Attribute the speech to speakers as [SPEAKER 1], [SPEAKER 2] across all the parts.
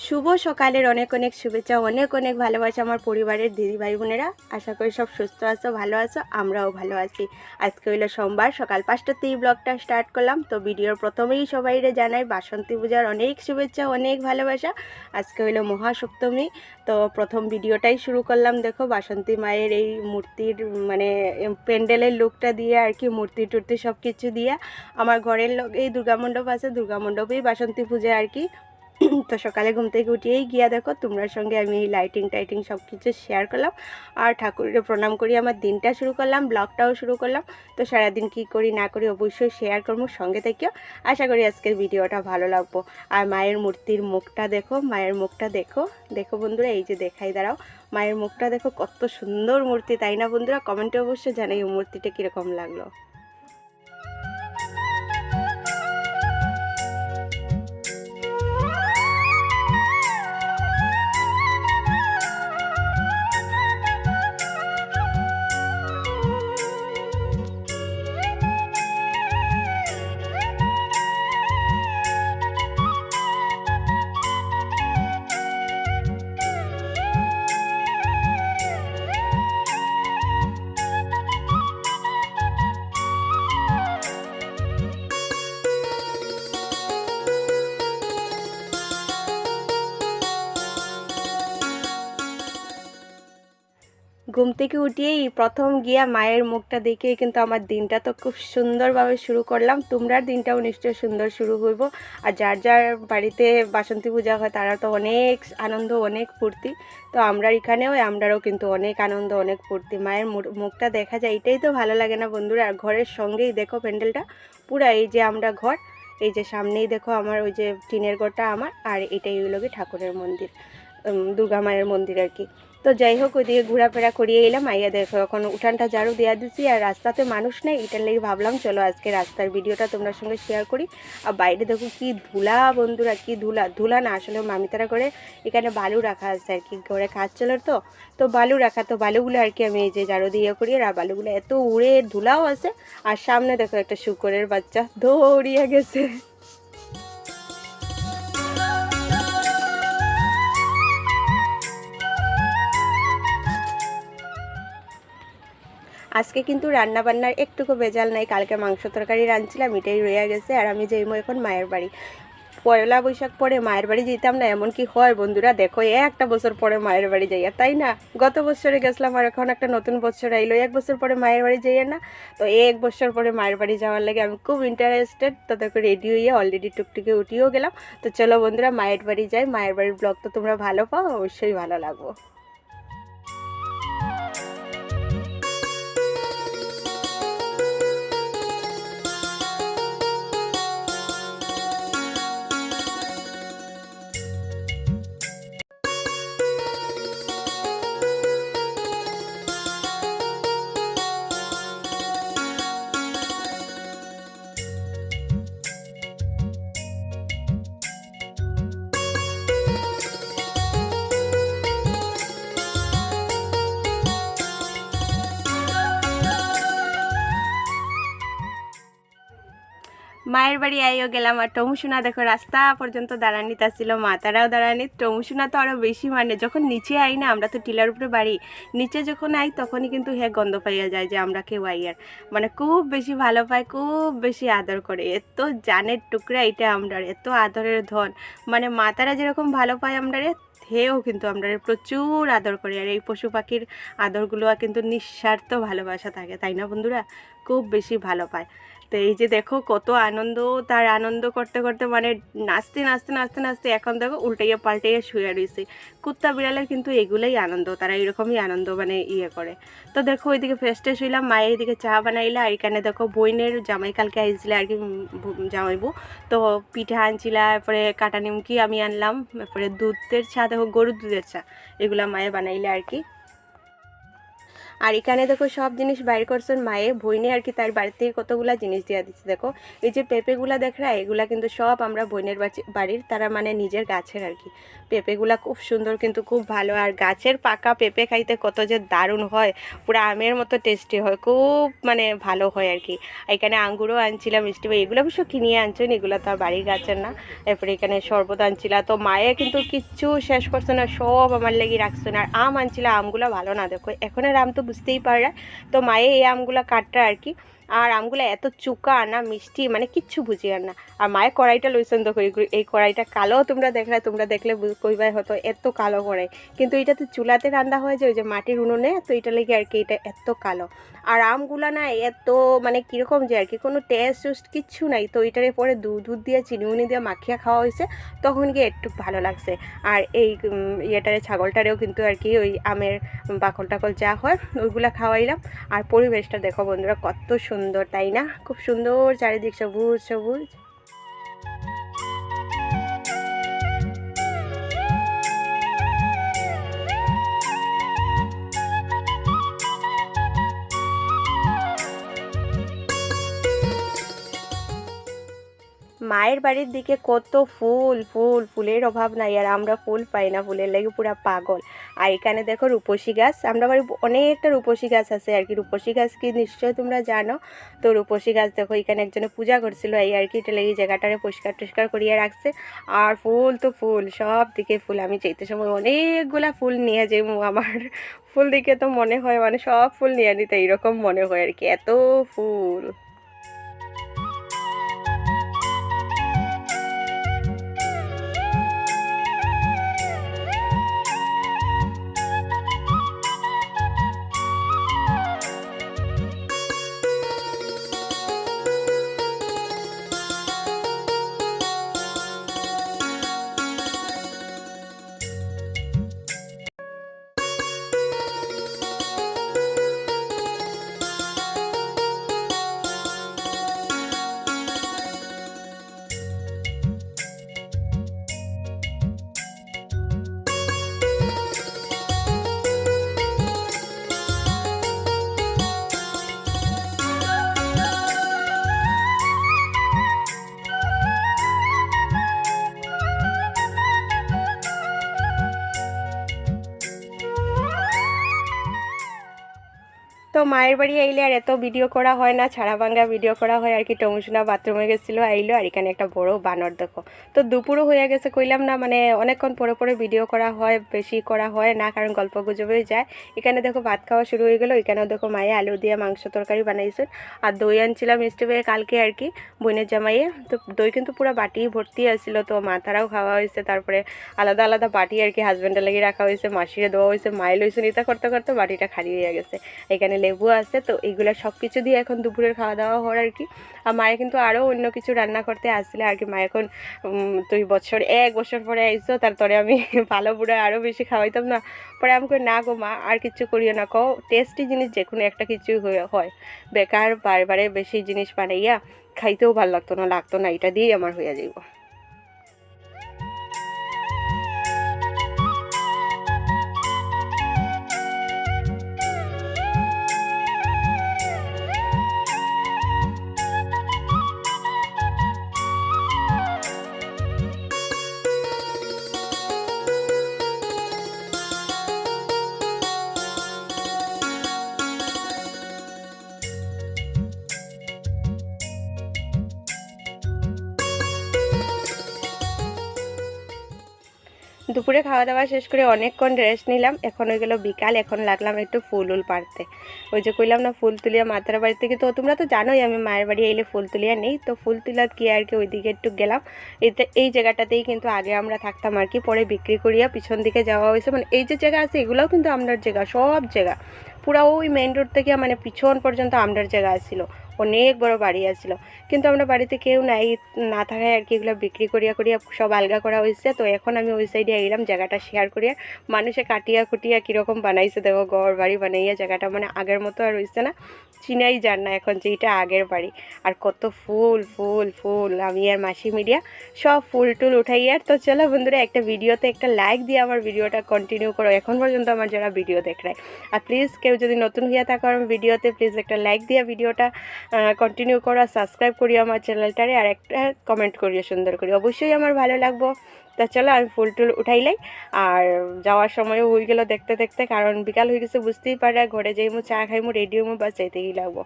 [SPEAKER 1] শুভ সকালের অনেক অনেক শুভেচ্ছা, অনেক অনেক ভালোবাসা আমার পরিবারের দিদি ভাই বোনেরা। আশা করি সব সুস্থ আছো, ভালো আছো, আমরাও ভালো আছি। আজকে হইলো সোমবার, সকাল 5টাতেই ব্লগটা স্টার্ট করলাম। তো ভিডিওর প্রথমেই সবাইরে জানাই বাসন্তী পূজার অনেক শুভেচ্ছা, অনেক ভালোবাসা। আজকে হইলো মহাসপ্তমী। তো প্রথম ভিডিওটাই শুরু করলাম, দেখো বাসন্তী মায়ের এই মূর্তির মানে প্যান্ডেলের লুকটা দিয়ে আর কি, মূর্তি টুর্তি সব কিছু দিয়ে। আমার ঘরের এই দুর্গা মণ্ডপ আছে, দুর্গা মণ্ডপেই বাসন্তী পূজা আর কি। তো সকালে ঘুম থেকে উঠিয়েই গিয়া দেখো তোমরা সঙ্গে আমি এই লাইটিং টাইটিং সব কিছু শেয়ার করলাম আর ঠাকুরের প্রণাম করি আমার দিনটা শুরু করলাম, ব্লগটাও শুরু করলাম। তো সারাদিন কি করি না করি অবশ্যই শেয়ার করবো, সঙ্গে থেকেও। আশা করি আজকের ভিডিওটা ভালো লাগবো। আর মায়ের মূর্তির মুখটা দেখো, মায়ের মুখটা দেখো, দেখো বন্ধুরা, এই যে দেখাই দাঁড়াও, মায়ের মুখটা দেখো, কত সুন্দর মূর্তি, তাই না বন্ধুরা? কমেন্টে অবশ্যই জানাই এই মূর্তিটা কীরকম লাগলো। ঘুম থেকে উঠিয়েই প্রথম গিয়া মায়ের মুখটা দেখে কিন্তু আমার দিনটা তো খুব সুন্দরভাবে শুরু করলাম। তোমরার দিনটাও নিশ্চয়ই সুন্দর শুরু হইব। আর যার যার বাড়িতে বাসন্তী পূজা হয় তারা তো অনেক আনন্দ, অনেক ফুর্তি। তো আমরা এখানেও আমরাও কিন্তু অনেক আনন্দ, অনেক ফুর্তি। মায়ের মুখটা দেখা যায়, এটাই তো ভালো লাগে না বন্ধুরা? আর ঘরের সঙ্গেই দেখো প্যান্ডেলটা পুরা, এই যে আমরা ঘর, এই যে সামনেই দেখো আমার ওই যে টিনের ঘরটা আমার, আর এটাই হলো কি ঠাকুরের মন্দির, দুর্গা মায়ের মন্দির আর কি। তো যাই হোক, ওইদিকে ঘোরাফেরা করিয়ে এলাম। আইয়া দেখো এখন উঠানটা ঝাড়ু দেওয়া দিছি, আর রাস্তাতে মানুষ নেই, এটার লেগে ভাবলাম চলো আজকে রাস্তার ভিডিওটা তোমার সঙ্গে শেয়ার করি। আর বাইরে দেখো কি ধুলা বন্ধুরা, কি ধুলা, ধুলা না আসলে মামিতারা করে এখানে বালু রাখা আছে আর কি, ঘরে কাজ চলার তো বালু রাখা, তো বালুগুলো আর কি আমি এই যে ঝাড়ু দিয়ে করি। আর বালুগুলো এত উড়ে, ধুলাও আছে। আর সামনে দেখো একটা শুকরের বাচ্চা দৌড়িয়ে গেছে। আজকে কিন্তু রান্না বান্নার একটুকু ভেজাল নাই, কালকে মাংস তরকারি রাঁধছিলাম, এটাই রয়ে গেছে। আর আমি যাইমো এখন মায়ের বাড়ি। পয়লা বৈশাখ পরে মায়ের বাড়ি যেতাম না এমন কি হয় বন্ধুরা? দেখো একটা বছর পরে মায়ের বাড়ি যাইয়া, তাই না? গত বছরে গেছিলাম আর এখন একটা নতুন বছর আইলো, 1 বছর পরে মায়ের বাড়ি যাইয়া না? তো 1 বছর পরে মায়ের বাড়ি যাওয়ার লাগে আমি খুব ইন্টারেস্টেড। তো দেখো রেডি হইয়া অলরেডি টুকটুকে উঠিয়েও গেলাম। তো চলো বন্ধুরা মায়ের বাড়ি যাই। মায়ের বাড়ির ব্লগ তো তোমরা ভালো পাও, অবশ্যই ভালো লাগবো। মায়ের বাড়ি আইও গেলাম। আর টমুসোনা দেখো রাস্তা পর্যন্ত দাঁড়ানিত আসছিল, মাতারাও দাঁড়ানি। টমুসোনা তো আরও বেশি, মানে যখন নিচে আই না, আমরা তো টিলার উপরে বাড়ি, নিচে যখন আই তখনই কিন্তু গন্ধ পাইয়া যায় যে আমরা কেউ আই। আর মানে খুব বেশি ভালো পায়, খুব বেশি আদর করে, এত জানের টুকরা এটা আমরা, এত আদরের ধন। মানে মাতারা যেরকম ভালো পায় আমরা, হেও কিন্তু আমরা প্রচুর আদর করি। আর এই পশু পাখির আদরগুলো কিন্তু নিঃস্বার্থ ভালোবাসা থাকে, তাই না বন্ধুরা? খুব বেশি ভালো পায়। তো এই যে দেখো কত আনন্দ, তার আনন্দ করতে করতে মানে নাচতে নাচতে নাচতে নাচতে এখন দেখো উল্টাইয়া পাল্টাইয়া শুয়ে রয়েছে। কুত্তা বিড়ালের কিন্তু এগুলোই আনন্দ, তারা এরকমই আনন্দ মানে করে। তো দেখো ওইদিকে ফ্রেশ ট্রেশ হইলাম, মায়ের এইদিকে চা বানাইলা। আর এখানে দেখো বইনের জামাই কালকে আইছিল আর কি, জামাইবু। তো পিঠা আনছিলা, এরপরে কাটা নিমকি আমি আনলাম, এরপরে দুধের চা, দেখো গরুর দুধের চা, এগুলা মায়ে বানাইলে আর কি। আর এখানে দেখো সব জিনিস বাইর করছেন মায়ে বইনে আর কি, তার বাড়ি থেকে কতগুলা জিনিস দিয়ে দিচ্ছে। দেখো এই যে পেঁপেগুলা দেখ রা, এগুলা কিন্তু সব আমরা বইনের বাড়ির, তারা মানে নিজের গাছের আর কি। পেঁপেগুলা খুব সুন্দর, কিন্তু খুব ভালো। আর গাছের পাকা পেঁপে খাইতে কত যে দারুণ হয়, পুরো আমের মতো টেস্টি হয়, খুব মানে ভালো হয় আর কি। এখানে আঙ্গুরও আনছিলাম, মিষ্টি ভাই এগুলো অবশ্য কিনিয়ে আনছেন, এগুলো তো আর বাড়ির গাছের না। এরপরে এখানে শরবত আনছিলা, তো মায়ে কিন্তু কিচ্ছু শেষ করছে না, সব আমার লেগে রাখছে না। আর আম আনছিলা, আমগুলো ভালো না, দেখো এখনের আম তো বুঝতেই পারা। তো মায়ে এই আমগুলো কাটটা আর কি। আর আমগুলো এত চুকা না মিষ্টি, মানে কিচ্ছু বুঝি আর না। আর মায়ের কড়াইটা লইছেন দেখো, এই কড়াইটা কালো, তোমরা দেখলে কইবাই হতো এত কালো কড়াই, কিন্তু এটা তো চুলাতে রান্না হয় যে ওই যে মাটির উনুনে, তো এটা লেগে আর কি এটা এত কালো। আর আমগুলা না এত মানে কীরকম যে আর কি কোনো টেস্ট কিচ্ছু নাই। তো এটারে পরে দুধ দিয়ে চিনি উনি দিয়ে মাখিয়া খাওয়া হয়েছে, তখন গিয়ে একটু ভালো লাগছে। আর এই ইয়েটারে ছাগলটারেও কিন্তু আর কি ওই আমের বাকল টাকল যা হয় ওইগুলা খাওয়াইলাম। আর পরিবেশটা দেখো বন্ধুরা কত সুন্দর, তাই না? খুব সুন্দর চারিদিক সবুজ সবুজ। মায়ের বাড়ির দিকে কত ফুলের অভাব নাই, আর আমরা ফুল পাই না, ফুলের লেগে পুরা পাগল। আর এখানে দেখো রূপসী গাছ, আমরা বাড়ি অনেকটা রূপসী গাছ আছে আর কি। রূপসী গাছ কি নিশ্চয় তোমরা জানো। তো রূপসী গাছ দেখো এখানে একজনে পূজা করছিল এই আর কি, এটা লেগে জায়গাটারে পরিষ্কার করিয়ে রাখছে। আর ফুল তো ফুল, সব দিকে ফুল। আমি যেতে সময় অনেকগুলা ফুল নিয়ে যাই, আমার ফুল দিকে তো মনে হয় মানে সব ফুল নিয়ে নিতে এইরকম মনে হয় আর কি, এত ফুল। তো মায়ের বাড়ি আইলে আর এত ভিডিও করা হয় না, ছাড়া ভাঙ্গা ভিডিও করা হয় আর কি। টমুসুনা বাথরুমে গেছিলো, আইলো। আর এখানে একটা বড় বানর দেখো। তো দুপুরও হয়ে গেছে, কইলাম না মানে অনেকক্ষণ পরে ভিডিও করা হয়, বেশি করা হয় না, কারণ গল্প গুজবে যায়। এখানে দেখো ভাত খাওয়া শুরু হয়ে গেলো। এখানেও দেখো মায়ে আলু দিয়ে মাংস তরকারি বানাইছেন। আর দই আনছিলাম মিষ্টি ভাইয়ের কালকে আর কি, বোনের জামাইয়ে। তো দই কিন্তু পুরো বাটি ভর্তি আসছিল, তো মাথারাও খাওয়া হয়েছে। তারপরে আলাদা আলাদা বাটি আর কি হাজব্যান্ডের লেগে রাখা হয়েছে, মাসিরে দেওয়া হয়েছে, মায়ে লইছে নিতা করতে করতে বাটিটা খালি হয়ে গেছে। এখানে লেবু আছে। তো এইগুলো সব কিছু দিয়ে এখন দুপুরের খাওয়া দাওয়া হওয়ার আর কি। আর মায়ে কিন্তু আরও অন্য কিছু রান্না করতে আসছিলে আর কি। মা এখন 1 বছর পরে আইসো, তারপরে আমি ভালো বুড়া আরও বেশি খাওয়াইতাম না। পরে আমি কই না গো মা, আর কিছু করিও না, কও টেস্টি জিনিস যে কোনো একটা কিছু হয়, বেকার বারে বেশি জিনিস বানাইয়া খাইতেও ভালো লাগতো না, এটা দিয়েই আমার হইয়া যাইব। দুপুরে খাওয়া দাওয়া শেষ করে অনেকক্ষণ রেস্ট নিলাম। এখন হয়ে গেল বিকাল, এখন লাগলাম একটু ফুল পাড়তে। ওই যে কইলাম না ফুল তুলিয়া মাতার বাড়ি থেকে, তো তোমরা তো জানোই আমি মায়ের বাড়ি এলে ফুল তুলিয়া নেই। তো ফুল তুলা গিয়ে আর কি ওইদিকে একটু গেলাম। এই জায়গাটাতেই কিন্তু আগে আমরা থাকতাম আর কি, পরে বিক্রি করিয়া পিছন দিকে যাওয়া হয়েছে। মানে এই যে জায়গা আছে এগুলোও কিন্তু আমরার জায়গা, সব জায়গা পুরা ওই মেইন রোড থেকে মানে পিছন পর্যন্ত আমরার জায়গা ছিল। অনেক বড় বাড়ি আছিল, কিন্তু আমরা বাড়িতে কেউ নাই না থাকায় আর কি এগুলো বিক্রি করিয়া করিয়া সব আলগা করা হয়েছে। তো এখন আমি ওই সাইডে এলাম জায়গাটা শেয়ার করিয়া, মানুষে কাটিয়া কুটিয়া কীরকম বানাইছে দেখো, ঘর বাড়ি বানাইয়া জায়গাটা মানে আগের মতো আর হয়েছে না, চিনাই যান না এখন যে এটা আগের বাড়ি। আর কত ফুল ফুল ফুল, আমি আর মাসি মিডিয়া সব ফুল টুল উঠাই। আর তো চলো বন্ধুরা, একটা ভিডিওতে একটা লাইক দিয়ে আমার ভিডিওটা কন্টিনিউ করো, এখন পর্যন্ত আমার যারা ভিডিও দেখায়। আর প্লিজ কেউ যদি নতুন হইয়া থাকো আমার ভিডিওতে, প্লিজ একটা লাইক দিয়ে ভিডিওটা কন্টিনিউ করো, সাবস্ক্রাইব করিও আমার চ্যানেলটারে, আর একটা কমেন্ট করিও সুন্দর করে, অবশ্যই আমার ভালো লাগবো। তা চলো আমি ফুল টুল উঠাইলাই, আর যাওয়ার সময়ও হয়ে গেল দেখতে দেখতে, কারণ বিকাল হয়ে গেছে বুঝতেই পারে, ঘরে যাইমু চা খাইমু রেডি হইমু বা চাইতেই লাগবো।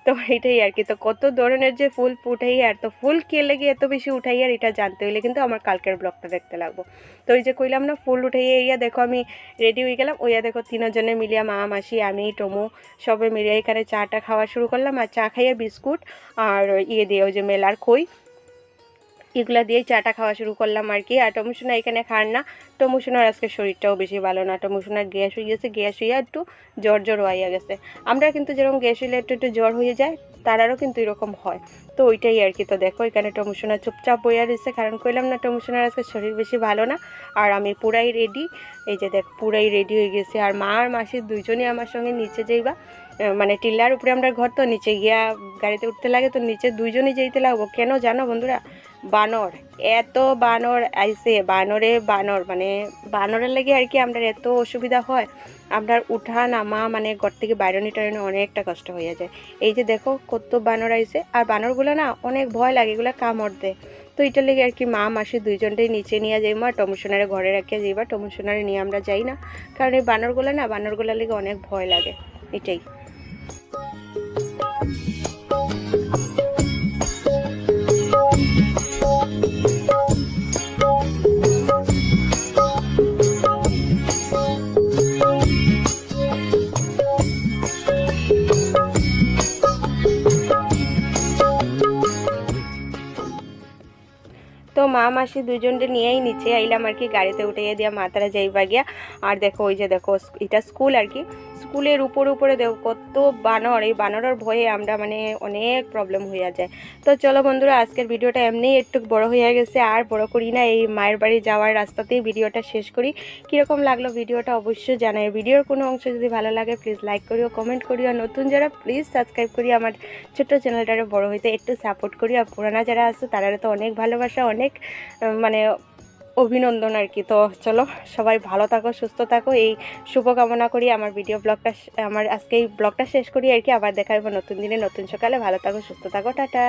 [SPEAKER 1] তো এটাই আর কি। তো কত ধরনের যে ফুল উঠাই, আর তো ফুল কে লেগে এত বেশি উঠাই, আর এটা জানতে হইলে কিন্তু আমার কালকের ব্লগটা দেখতে লাগবো। তো ওই যে কইলাম না ফুল উঠাইয়া ইয়া দেখো আমি রেডি হয়ে গেলাম, ওইয়া দেখো তিনজনে মিলিয়া মা মাসি আমি টমু সবাই মিলিয়ে এখানে চাটা খাওয়া শুরু করলাম। আর চা খাইয়া বিস্কুট আর ইয়ে দিয়ে ওই যে মেলার খই এগুলা দিয়েই চাটা খাওয়া শুরু করলাম আর কি। আর টমুসোনা এখানে খান না, টমুসোনার আজকে শরীরটাও বেশি ভালো না, টমুসোনার গ্যাস হয়ে গেছে, গ্যাস হইয়া একটু জ্বর হইয়া গেছে। আমরা কিন্তু যেরকম গ্যাস হইলে একটু একটু জ্বর হয়ে যায়, তারারও কিন্তু এরকম হয়। তো ওইটাই আর কি। তো দেখো এখানে টমুসোনা চুপচাপ বইয়া রয়েছে, কারণ কইলাম না টমুসোনার আজকে শরীর বেশি ভালো না। আর আমি পুরাই রেডি, এই যে দেখ পুরাই রেডি হয়ে গেছে। আর মা আর মাসি দুইজনই আমার সঙ্গে নিচে যাইবা, মানে টিল্লার উপরে আমরা ঘর, তো নিচে গিয়া গাড়িতে উঠতে লাগে, তো নিচে দুইজনই যেতে লাগবো। কেন জানো বন্ধুরা, বানর, এত বানর আইসে, বানর মানে বানরের লেগে আর কি আমরা এত অসুবিধা হয়, আমরা উঠা নামা মানে ঘর থেকে বাইরনি টাইরনি অনেকটা কষ্ট হয়ে যায়। এই যে দেখো কত বানর আইসে, আর বানরগুলো না অনেক ভয় লাগে, এগুলো কামড় দেয়। তো এটার লেগে আর কি মা মাসি দুইজনটাই নিচে নিয়ে যাইবা, টমুসোনারে ঘরে রাখিয়া যাইবা, টমুসোনারে নিয়ে আমরা যাই না, কারণ এই বানরগুলোর লেগে অনেক ভয় লাগে, এটাই। তো মা মাসি দুজনকে নিয়েই নিচে আইলাম আর কি, গাড়িতে উঠাইয়া দিয়া মাতারা যাইবা গিয়া। আর দেখো ওই যে দেখো এটা স্কুল আর কি, স্কুলের উপরে দেখো কত বানর, এই বানরের ভয়ে আমরা মানে অনেক প্রবলেম হইয়া যায়। তো চলো বন্ধুরা, আজকের ভিডিওটা এমনি একটু বড় হইয়া গেছে, আর বড় করি না, এই মায়ের বাড়ি যাওয়ার রাস্তাতেই ভিডিওটা শেষ করি। কীরকম লাগলো ভিডিওটা অবশ্যই জানাই। ভিডিওর কোনো অংশ যদি ভালো লাগে প্লিজ লাইক করিও, কমেন্ট করিও, নতুন যারা প্লিজ সাবস্ক্রাইব করি আমার ছোট্ট চ্যানেলটারে বড় হইতে একটু সাপোর্ট করি। আর পুরানা যারা আছে তারা তো অনেক ভালোবাসা, অনেক মানে অভিনন্দন আর কি। তো চলো সবাই ভালো থাকো, সুস্থ থাকো, এই শুভকামনা করি। আমার আমার আজকে এই ব্লগটা শেষ করি আর কি। আবার দেখা হবে নতুন দিনে নতুন সকালে। ভালো থাকো, সুস্থ থাকো, টাটা।